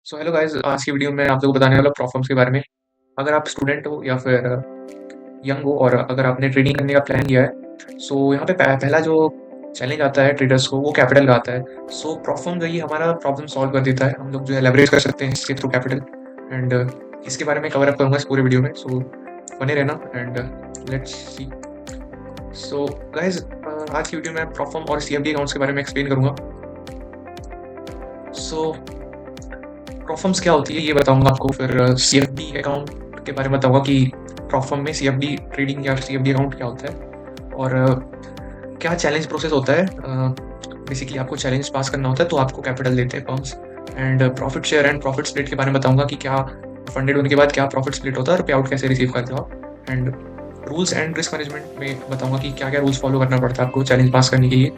So hello guys, आज की video में आप लोगों को बताने वाला प्रॉब्लम्स के बारे में। अगर आप स्टूडेंट हो या फिर यंग हो और अगर आपने ट्रेडिंग करने का प्लान किया है, सो यहाँ पे पहला जो चैलेंज आता है ट्रेडर्स को वो कैपिटल का आता है। सो प्रॉब्लम जो ये हमारा प्रॉब्लम सॉल्व कर देता है। हम लोग जो है लेवरेज कर सकते हैं इसके थ्रू कैपिटल। एंड इसके बारे में कवर अप करूँगा इस पूरे वीडियो में, सो बने रहना and let's see. So guys, आज की वीडियो में प्रॉब्लम और CFD अकाउंट्स के बारे में एक्सप्लेन करूँगा। सो प्रॉब्लम्स क्या होती है ये बताऊंगा आपको, फिर CFD अकाउंट के बारे में बताऊंगा कि प्रॉब्लम में CFD ट्रेडिंग या CFD अकाउंट क्या होता है और क्या चैलेंज प्रोसेस होता है। बेसिकली आपको चैलेंज पास करना होता है तो आपको कैपिटल देते हैं firms. And profit share and profit split के बारे में बताऊंगा कि क्या फंडेड होने के बाद क्या प्रॉफिट स्प्लिट होता है और पे आउट कैसे रिसीव करते हो आप। And rules and risk management में बताऊंगा कि क्या क्या रूल्स फॉलो करना पड़ता है आपको चैलेंज पास करने के लिए।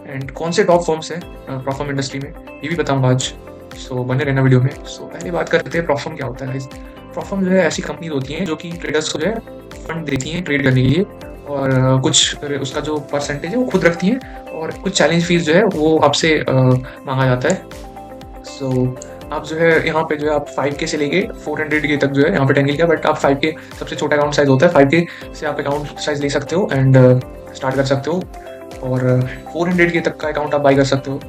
एंड कौन से टॉप फर्म्स हैं प्रॉफर्म इंडस्ट्री में ये भी बताऊंगा आज। सो बने रहना वीडियो में। सो पहले बात करते हैं प्रॉफर्म क्या होता है। प्रॉफर्म जो है ऐसी कंपनी होती हैं जो कि ट्रेडर्स को जो है फंड देती हैं ट्रेड करने के लिए, और कुछ उसका जो परसेंटेज है वो खुद रखती हैं, और कुछ चैलेंज फीस जो है वो आपसे मांगा जाता है। सो आप जो है यहाँ पे जो है आप 5K से लेके 400K तक जो है यहाँ पे 10K का, बट आप 5K सबसे छोटा अकाउंट साइज होता है। 5K से आप अकाउंट साइज ले सकते हो एंड स्टार्ट कर सकते हो, और 400K तक का अकाउंट आप बाई कर सकते हो।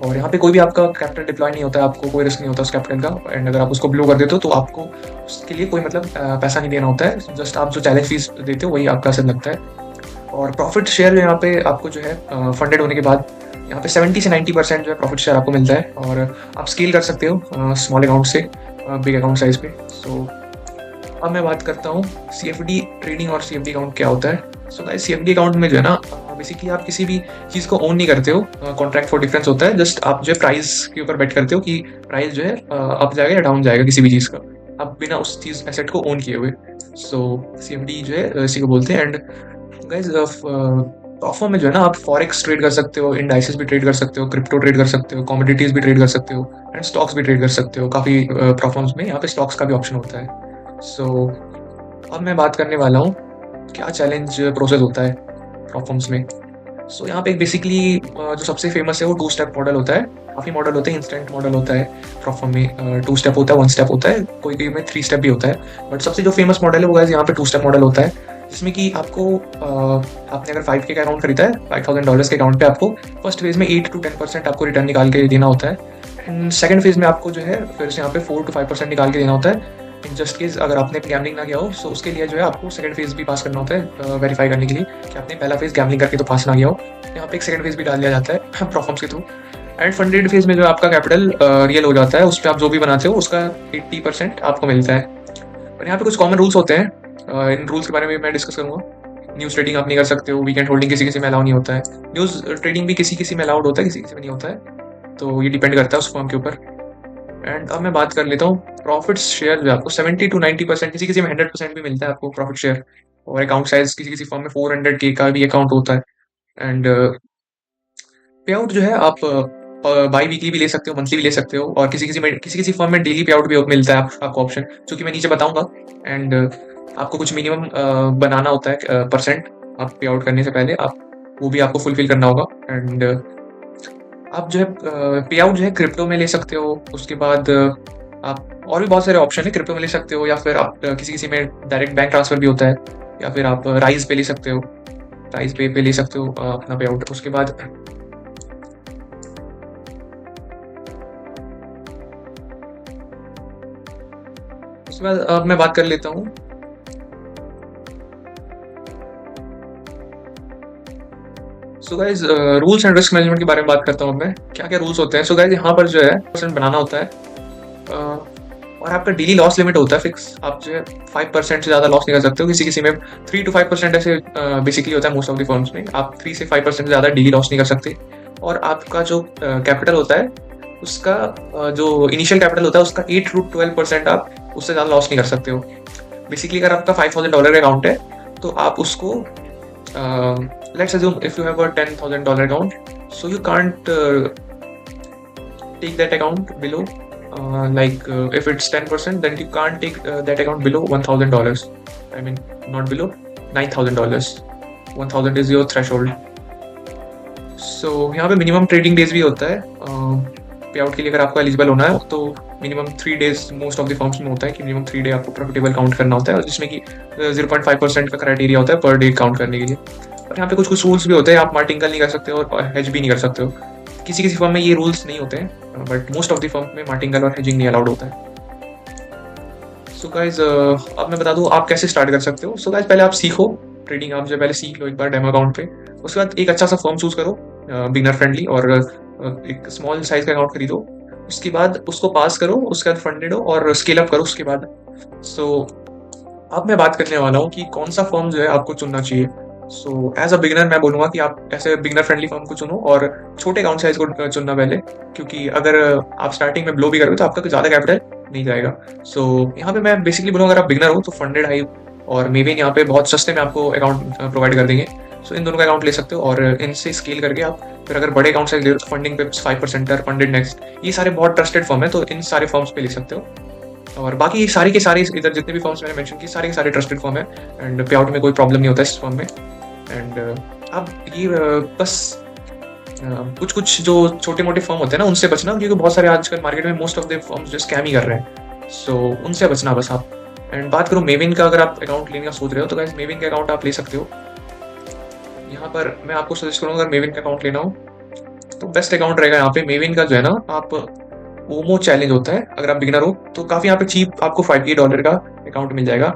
और यहाँ पे कोई भी आपका कैपिटल डिप्लॉय नहीं होता है, आपको कोई रिस्क नहीं होता उस कैपिटल का। एंड अगर आप उसको ब्लो कर देते हो तो आपको उसके लिए कोई मतलब पैसा नहीं देना होता है, जस्ट आप जो चैलेंज फीस देते हो वही आपका असर लगता है। और प्रॉफिट शेयर यहाँ पे आपको जो है फंडेड होने के बाद यहाँ पे 70 से 90% जो है प्रॉफिट शेयर आपको मिलता है, और आप स्केल कर सकते हो स्मॉल अकाउंट से बिग अकाउंट साइज पे। सो अब मैं बात करता हूँ CFD ट्रेडिंग और CFD अकाउंट क्या होता है। सो गाइस, CFD अकाउंट में जो है ना बेसिकली आप किसी भी चीज़ को ओन नहीं करते हो। कॉन्ट्रैक्ट फॉर डिफरेंस होता है, जस्ट आप जो है प्राइस के ऊपर बेट करते हो कि प्राइस जो है अप जाएगा या डाउन जाएगा किसी भी चीज़ का, आप बिना उस चीज़ एसेट को ओन किए हुए। सो CFD जो है इसी को बोलते हैं। एंड गाइस, प्लेटफॉर्म में जो है ना आप फॉरेक्स ट्रेड कर सकते हो, इंडाइसेस भी ट्रेड कर सकते हो, क्रिप्टो ट्रेड कर सकते हो, कमोडिटीज भी ट्रेड कर सकते हो, एंड स्टॉक्स भी ट्रेड कर सकते हो। काफ़ी प्लेटफॉर्म्स में यहाँ पे स्टॉक्स का भी ऑप्शन होता है। सो अब मैं बात करने वाला हूँ क्या चैलेंज प्रोसेस होता है प्लेटफॉर्म्स में। सो यहाँ पे बेसिकली जो सबसे फेमस है वो 2 स्टेप मॉडल होता है। काफ़ी मॉडल होते हैं, इंस्टेंट मॉडल होता है प्लेटफॉर्म में, 2 स्टेप होता है, 1 स्टेप होता है, कोई कोई में 3 स्टेप भी होता है। बट सबसे जो फेमस मॉडल है वो गाइस यहाँ पे 2 स्टेप मॉडल होता है, जिसमें कि आपको आपने अगर 5K का अकाउंट खरीदा है, $5,000 के अकाउंट पे आपको फर्स्ट फेज में 8 to 10% आपको रिटर्न निकाल के देना होता है। एंड सेकंड फेज में आपको जो है फिर से यहाँ पे 4 to 5% निकाल के देना होता है। इन जस्ट केस अगर आपने गैमलिंग ना किया हो, सो उसके लिए जो है आपको सेकंड फेज भी पास करना होता है वेरीफाई करने के लिए कि आपने पहला फेज गैमलिंग करके तो पास ना किया हो। यहाँ पे एक सेकंड फेज भी डाल दिया जाता है प्लेटफॉर्म्स के थ्रू। एंड फंडेड फेज में जो आपका कैपिटल रियल हो जाता है, उस पर आप जो भी बनाते हो उसका 80% आपको मिलता है। और यहाँ पे कुछ कॉमन रूल्स होते हैं, इन रूल्स के बारे में मैं डिस्कस करूँगा। न्यूज़ ट्रेडिंग आप नहीं कर सकते हो, वीकेंड होल्डिंग किसी किसी में अलाउ नहीं होता है, न्यूज़ ट्रेडिंग भी किसी किसी में अलाउड होता है, किसी किसी में नहीं होता है, तो ये डिपेंड करता है उस फॉर्म के ऊपर। एंड अब मैं बात कर लेता हूँ प्रॉफिट शेयर, जो आपको 70 to 90%, किसी किसी में 100% भी मिलता है आपको प्रॉफिट शेयर। और अकाउंट साइज किसी किसी फॉर्म में 400K का भी अकाउंट होता है। एंड पे आउट जो है आप बाई वीकली भी ले सकते हो, मंथली भी ले सकते हो, और किसी किसी फॉर्म में डेली पे आउट भी मिलता है आपको ऑप्शन, जो कि मैं नीचे बताऊंगा। एंड आपको कुछ मिनिमम बनाना होता है परसेंट, आप पे आउट करने से पहले आप वो भी आपको फुलफिल करना होगा। एंड आप जो है पे आउट जो है क्रिप्टो में ले सकते हो। उसके बाद आप और भी बहुत सारे ऑप्शन है, क्रिप्टो में ले सकते हो, या फिर आप किसी किसी में डायरेक्ट बैंक ट्रांसफर भी होता है, या फिर आप राइज पे ले सकते हो, राइज पे ले सकते हो अपना पे आउट। उसके बाद अब मैं बात कर लेता हूँ। So guys, rules and risk management के बारे में बात करता हूँ मैं, क्या क्या रूल्स होते हैं। सो गाइज, यहाँ पर जो है परसेंट बनाना होता है, और आपका डेली लॉस लिमिट होता है फिक्स। आप जो है 5% से ज़्यादा लॉस नहीं कर सकते हो, किसी किसी में 3 to 5% ऐसे बेसिकली होता है मोस्ट ऑफ द फर्म्स में। आप 3 से 5% से ज़्यादा डेली लॉस नहीं कर सकते। और आपका जो कैपिटल होता है उसका जो इनिशियल कैपिटल होता है उसका 8 to 12% आप उससे ज़्यादा लॉस नहीं कर सकते हो। बेसिकली अगर आपका $5,000 का अकाउंट है तो आप उसको let's assume if you have a $10,000 account, so you can't take that account below if it's 10%, then you can't take that account below $1,000. I mean, not below $9,000. 1,000 is your threshold. So यहाँ पे minimum trading days भी होता है, पे out के लिए अगर आपको एलिजिबल होना है तो minimum 3 days most of the forms में होता है कि मिनिमम 3 डे आपको प्रॉफिटेबल काउंट करना होता है, और जिसमें कि 0.5% का क्राइटेरिया होता है पर डे काउंट करने के लिए। और यहाँ पे कुछ कुछ रूल्स भी होते हैं, आप मार्टिंगल नहीं कर सकते हो और हेज भी नहीं कर सकते हो। किसी किसी फॉर्म में ये रूल्स नहीं होते हैं, but most of the form में मार्टिंगल और हेजिंग नहीं अलाउड होता है। सो गाइज अब मैं बता दूँ आप कैसे स्टार्ट कर सकते हो। सो गाइज पहले आप सीखो ट्रेडिंग, आप जो पहले सीख लो एक बार डेमो अकाउंट पे। उसके बाद एक अच्छा सा फॉर्म चूज करो बिगनर फ्रेंडली, और एक स्मॉल साइज का अकाउंट खरीदो। उसके बाद उसको पास करो, उसके बाद फंडेड हो और स्केल अप करो उसके बाद। सो अब मैं बात करने वाला हूँ कि कौन सा फॉर्म जो है आपको चुनना चाहिए। सो एज अ बिगिनर मैं बोलूँगा कि आप ऐसे बिगिनर फ्रेंडली फॉर्म को चुनो और छोटे अकाउंट साइज को चुनना पहले, क्योंकि अगर आप स्टार्टिंग में ब्लो भी करोगे तो आपका ज़्यादा कैपिटल नहीं जाएगा। सो यहाँ पे मैं बेसिकली बोलूँगा अगर आप बिगिनर हो तो फंडेड हाइव और मेवेन यहाँ पे बहुत सस्ते में आपको अकाउंट प्रोवाइड कर देंगे। सो इन दोनों का अकाउंट ले सकते हो और इनसे स्केल करके आप फिर अगर बड़े अकाउंट साइज ले तो फंडिंग पे 5% फंडेड नेक्स्ट, ये सारे बहुत ट्रस्टेड फॉर्म है, तो इन सारे फॉर्म्स पे ले सकते हो। और बाकी सारे के सारे इधर जितने भी फॉर्म्स मैंने मेंशन किए सारे के सारे ट्रस्टेड फॉर्म है, एंड पे आउट में कोई प्रॉब्लम नहीं होता इस फॉर्म में। एंड अब ये बस कुछ कुछ जो छोटे मोटे फॉर्म होते हैं ना उनसे बचना, क्योंकि बहुत सारे आजकल मार्केट में मोस्ट ऑफ द फॉर्म्स जो स्कैम ही कर रहे हैं। सो उनसे बचना बस आप। एंड बात करो मेविन का, अगर आप अकाउंट लेने का सोच रहे हो तो गाइस मेविन का अकाउंट आप ले सकते हो। यहाँ पर मैं आपको सजेस्ट करूँगा अगर मेविन का अकाउंट लेना हो तो बेस्ट अकाउंट रहेगा यहाँ पे मेविन का जो है ना। आप ओमो चैलेंज होता है, अगर आप बिगिनर हो तो काफ़ी यहाँ पे चीप आपको $5K का अकाउंट मिल जाएगा।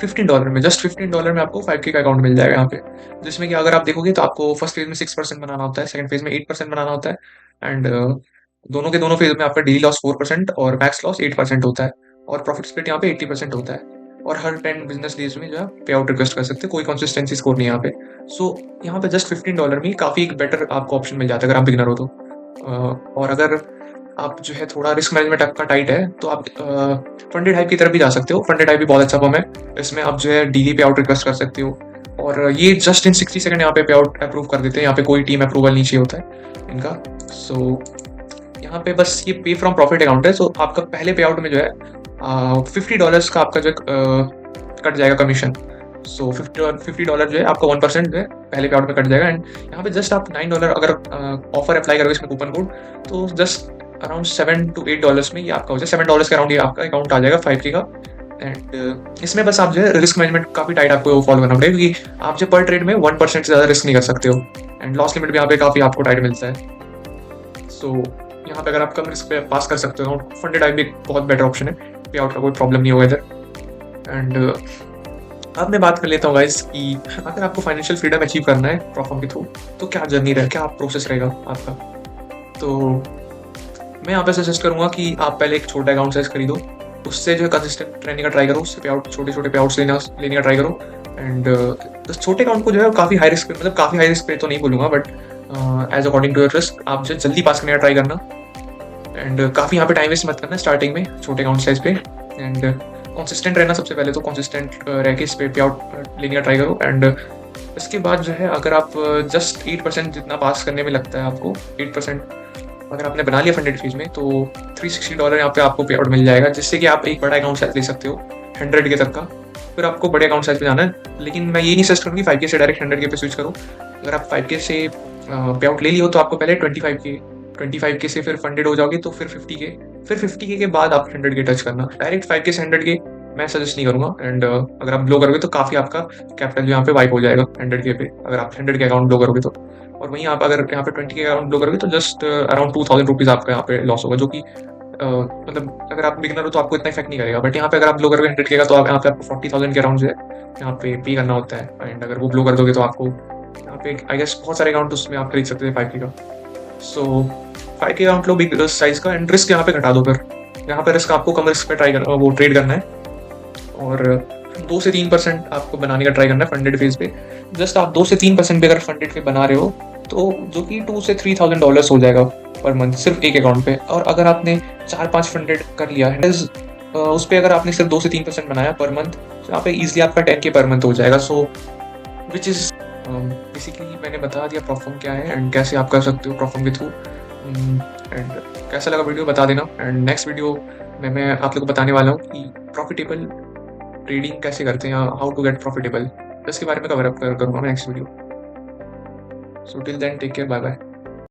$15 में, जस्ट $15 में आपको 5K का अकाउंट मिल जाएगा यहाँ पे, जिसमें कि अगर आप देखोगे तो आपको फर्स्ट फेज में 6% बनाना होता है, सेकंड फेज में 8% बनाना होता है, एंड दोनों के दोनों फेज में आपका डेली लॉस 4% और मैक्स लॉस 8% होता है, और प्रॉफिट स्प्लिट यहाँ पे 80% होता है। और हर 10 बिजनेस डेज में जो है पे आउट रिक्वेस्ट कर सकते हैं, कोई कंसिस्टेंसी स्कोर नहीं है यहाँ पे। सो यहाँ पे जस्ट $15 में काफ़ी एक बेटर आपको ऑप्शन मिल जाता है अगर आप बिगिनर हो तो। और अगर आप जो है थोड़ा रिस्क मैनेजमेंट आपका टाइट है तो आप फंडेड हाइप की तरफ भी जा सकते हो। फंडेड हाइप भी बहुत अच्छा फॉर्म है, इसमें आप जो है डेली पे आउट रिक्वेस्ट कर सकते हो, और ये जस्ट इन 60 सेकंड यहाँ पे आउट अप्रूव कर देते हैं। यहाँ पे कोई टीम अप्रूवल नहीं चाहिए होता है इनका। सो यहाँ पे बस ये पे फ्रॉम प्रॉफिट अकाउंट है। सो आपका पहले पे आउट में जो है $50 का आपका जो है कट जाएगा कमीशन। सो $50 जो है आपका 1% जो है पहले पे आउट में कट जाएगा। एंड यहाँ पे जस्ट आप $9 अगर ऑफर अप्लाई करोगे इसमें कूपन कोड, तो जस्ट अराउंड $7 to $8 में ये आपका हो जाए, $7 के अराउंड ये आपका अकाउंट आ जाएगा 5K का। एंड इसमें बस आप जो है रिस्क मैनेजमेंट काफ़ी टाइट आपको फॉलो करना पड़ेगा, क्योंकि आप जो पर ट्रेड में 1% से ज़्यादा रिस्क नहीं कर सकते हो, एंड लॉस लिमिट भी यहाँ पे काफ़ी आपको टाइट मिलता है। सो यहाँ पे अगर आप कम रिस्क पे पास कर सकते हो, फंडेड आई भी एक बहुत बेटर ऑप्शन है, पे आउट का कोई प्रॉब्लम नहीं होगा इधर। एंड अब मैं बात कर लेता हूँ गाइस कि अगर आपको फाइनेंशियल फ्रीडम अचीव करना है प्रॉफर्म के थ्रू तो क्या जर्नी रहेगा, क्या प्रोसेस रहेगा आपका। तो मैं यहाँ पे सजेस्ट करूँगा कि आप पहले एक छोटा अकाउंट साइज खरीदो, उससे जो है कंसिस्टेंट रहने का ट्राई करो, उससे पे आउट छोटे छोटे पे आउट्स लेने का ट्राई करो। एंड छोटे अकाउंट को जो है काफ़ी हाई रिस्क पे, मतलब काफ़ी हाई रिस्क पे तो नहीं बोलूँगा, but as according to your risk आप जो जल्दी पास करने का ट्राई करना। एंड काफ़ी यहाँ पे टाइम वेस्ट मत करना स्टार्टिंग में छोटे अकाउंट साइज पे। एंड कंसिस्टेंट रहना सबसे पहले, तो कंसिस्टेंट रह के इस पे आउट लेने का ट्राई करो। एंड इसके बाद जो है अगर आप जस्ट 8% जितना पास करने में लगता है आपको, 8% अगर आपने बना लिया फंडेड फीस में, तो $360 यहाँ पे आपको पे आउट मिल जाएगा, जिससे कि आप एक बड़ा अकाउंट साइज ले सकते हो 100K तक का। फिर आपको बड़े अकाउंट साइज पे जाना है, लेकिन मैं ये नहीं सजेस्ट करूँगी 5K से डायरेक्ट 100K पे स्विच करो। अगर आप 5K से पे आउट ले लियो तो आपको पहले 25K से फिर फंडेड हो जाओगे तो फिर 50K, फिर 50K के बाद आप 100K टच करना। डायरेक्ट 5K से 100K मैं सजेस्ट नहीं करूँगा। एंड अगर आप ब्लो करोगे तो काफ़ी आपका कैपिटल जो यहाँ पे वाइप हो जाएगा 100K पे, अगर आप 100K अकाउंट ब्लो करोगे तो। और वहीं आप अगर यहाँ पे 20K अकाउंट ब्लो करोगे तो जस्ट अराउंड 2000 रुपीज़ आपका यहाँ पे लॉस होगा, जो कि मतलब अगर आप बिगिनर हो तो आपको इतना इफेक्ट नहीं करेगा। बट यहाँ पे अगर आप ब्लो करोगे 100K का तो आप यहाँ पे आपको 40,000 के अराउंड जो है यहाँ पे पे करना होता है। एंड अगर वो ब्लो कर दोगे तो आपको यहाँ पे आई गेस बहुत सारे अकाउंट उसमें आप खरीद सकते हैं 5K का। सो 5K अकाउंट लो बिग साइज का, एंड रिस्क यहाँ पे घटा दो। फिर यहाँ पे रिस्क आपको कम रिस्क पे ट्राई करना, वो ट्रेड करना है, और 2 से 3% आपको बनाने का ट्राई करना है फंडेड फेज पे। जस्ट आप 2 से 3% भी अगर फंडेड पे बना रहे हो तो जो कि $2,000 से $3,000 हो जाएगा पर मंथ सिर्फ एक अकाउंट पे। और अगर आपने 4-5 फंडेड कर लिया है उस पर अगर आपने सिर्फ 2 से 3% बनाया पर मंथ, तो यहाँ पे ईजिली आपका 10K पर मंथ हो जाएगा। सो विच इज़ बेसिकली मैंने बता दिया प्रॉफर्म क्या है एंड कैसे आप कर सकते हो प्रॉफर्म के थ्रू। एंड कैसा लगा वीडियो बता देना। एंड नेक्स्ट वीडियो में मैं आप लोग को बताने वाला हूँ कि प्रॉफिटेबल ट्रेडिंग कैसे करते हैं, हाउ टू गेट प्रॉफिटेबल, इसके बारे में कवर अप करूँगा मैं next video. So till then take care, bye bye.